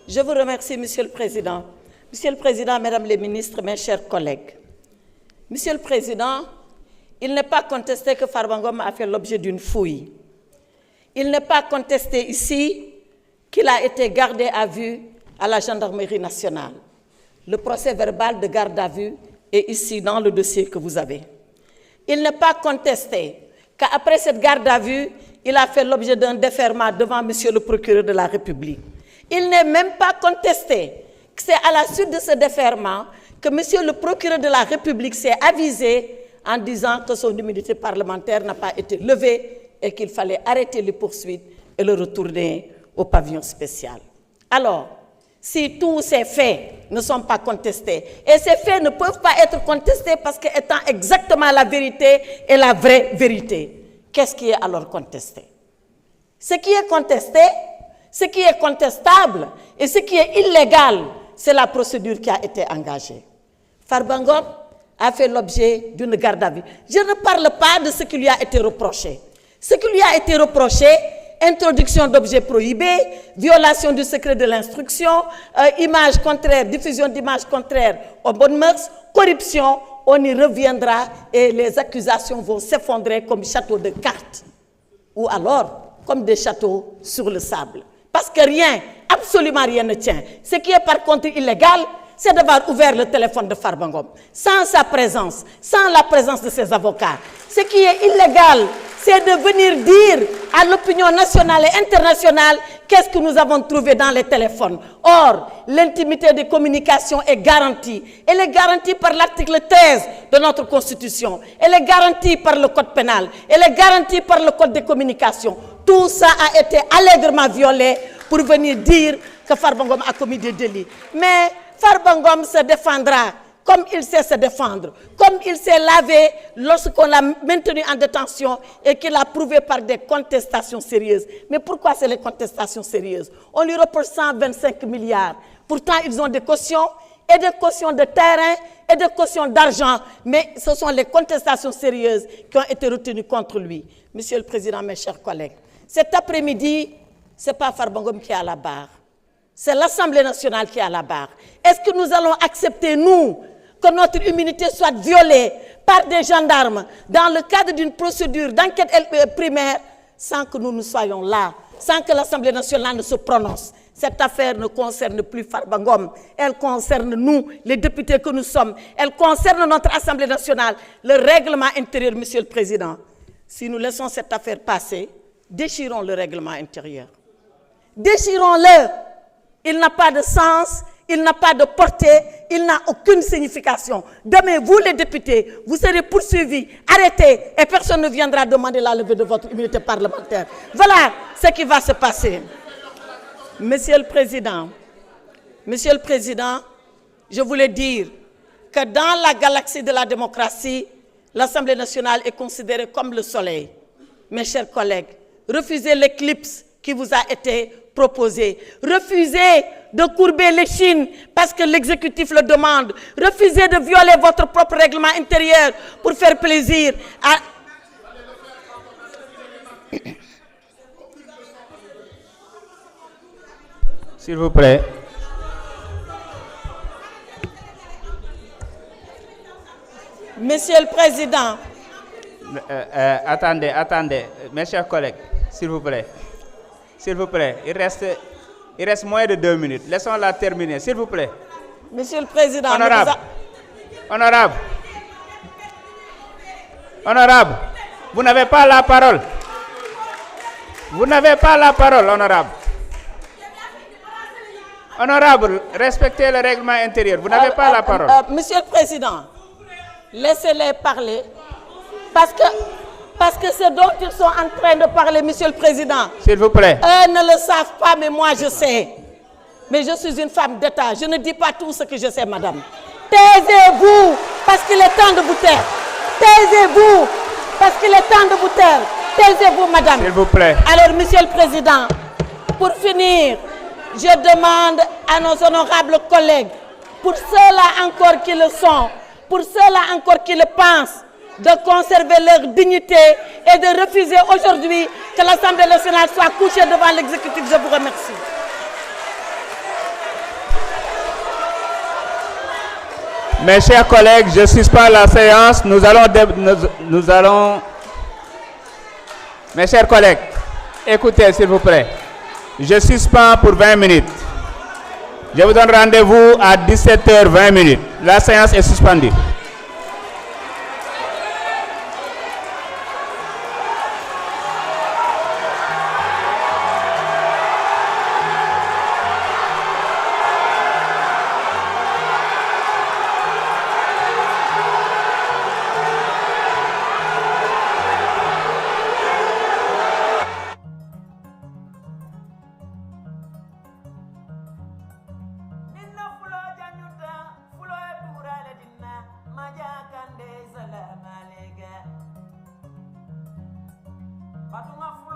Je vous remercie, Monsieur le Président. Monsieur le Président, Mesdames les ministres, mes chers collègues. Monsieur le Président, il n'est pas contesté que Farba Ngom a fait l'objet d'une fouille. Il n'est pas contesté ici qu'il a été gardé à vue à la gendarmerie nationale. Le procès verbal de garde à vue est ici dans le dossier que vous avez. Il n'est pas contesté qu'après cette garde à vue, il a fait l'objet d'un déferment devant Monsieur le procureur de la République. Il n'est même pas contesté que c'est à la suite de ce déferment que Monsieur le procureur de la République s'est avisé en disant que son immunité parlementaire n'a pas été levée et qu'il fallait arrêter les poursuites et le retourner au pavillon spécial. Alors, si tous ces faits ne sont pas contestés, et ces faits ne peuvent pas être contestés parce qu'étant exactement la vérité et la vraie vérité, qu'est-ce qui est alors contesté? Ce qui est contesté, ce qui est contestable et ce qui est illégal, c'est la procédure qui a été engagée. Farba Ngom a fait l'objet d'une garde à vue. Je ne parle pas de ce qui lui a été reproché. Ce qui lui a été reproché, introduction d'objets prohibés, violation du secret de l'instruction, images contraires, diffusion d'images contraires aux bonnes mœurs, corruption, on y reviendra et les accusations vont s'effondrer comme châteaux de cartes ou alors comme des châteaux sur le sable. Parce que rien, absolument rien ne tient. Ce qui est par contre illégal, c'est d'avoir ouvert le téléphone de Farba Ngom, sans sa présence, sans la présence de ses avocats. Ce qui est illégal, c'est de venir dire à l'opinion nationale et internationale qu'est-ce que nous avons trouvé dans les téléphones. Or, l'intimité des communications est garantie. Elle est garantie par l'article 13 de notre Constitution. Elle est garantie par le Code pénal. Elle est garantie par le Code des communications. Tout ça a été allègrement violé pour venir dire que Farba Ngom a commis des délits. Mais Farba Ngom se défendra comme il sait se défendre, comme il s'est lavé lorsqu'on l'a maintenu en détention et qu'il a prouvé par des contestations sérieuses. Mais pourquoi c'est les contestations sérieuses? On lui reproche 125 milliards. Pourtant, ils ont des cautions, et des cautions de terrain, et des cautions d'argent. Mais ce sont les contestations sérieuses qui ont été retenues contre lui. Monsieur le Président, mes chers collègues, cet après-midi, ce n'est pas Farba Ngom qui est à la barre. C'est l'Assemblée nationale qui est à la barre. Est-ce que nous allons accepter, nous, que notre immunité soit violée par des gendarmes dans le cadre d'une procédure d'enquête primaire sans que nous soyons là, sans que l'Assemblée nationale ne se prononce? Cette affaire ne concerne plus Farba Ngom, elle concerne nous, les députés que nous sommes, elle concerne notre Assemblée nationale, le règlement intérieur, Monsieur le Président. Si nous laissons cette affaire passer, déchirons le règlement intérieur. Déchirons-le. Il n'a pas de sens, il n'a pas de portée, il n'a aucune signification. Demain, vous les députés, vous serez poursuivis, arrêtés, et personne ne viendra demander la levée de votre immunité parlementaire. Voilà ce qui va se passer. Monsieur le Président, je voulais dire que dans la galaxie de la démocratie, l'Assemblée nationale est considérée comme le soleil. Mes chers collègues, refusez l'éclipse qui vous a été proposé. Refusez de courber l'échine parce que l'exécutif le demande. Refusez de violer votre propre règlement intérieur pour faire plaisir à... S'il vous plaît. Monsieur le Président. Attendez, mes chers collègues, s'il vous plaît. S'il vous plaît, il reste moins de 2 minutes. Laissons-la terminer, s'il vous plaît. Monsieur le Président. Honorable, vous n'avez pas la parole. Vous n'avez pas la parole, honorable. Honorable, respectez le règlement intérieur. Vous n'avez pas la parole. Monsieur le Président, laissez-les parler. Parce que ce dont ils sont en train de parler, Monsieur le Président. S'il vous plaît. Eux ne le savent pas, mais moi je sais. Mais je suis une femme d'État. Je ne dis pas tout ce que je sais, madame. Taisez-vous, parce qu'il est temps de vous taire. Taisez-vous, parce qu'il est temps de vous taire. Taisez-vous, madame. S'il vous plaît. Alors, Monsieur le Président, pour finir, je demande à nos honorables collègues, pour ceux-là encore qui le sont, pour ceux-là encore qui le pensent, de conserver leur dignité et de refuser aujourd'hui que l'Assemblée nationale soit couchée devant l'exécutif. Je vous remercie. Mes chers collègues, je suspends la séance. Nous allons... Mes chers collègues, écoutez s'il vous plaît. Je suspends pour 20 minutes. Je vous donne rendez-vous à 17h20. La séance est suspendue. Fatunga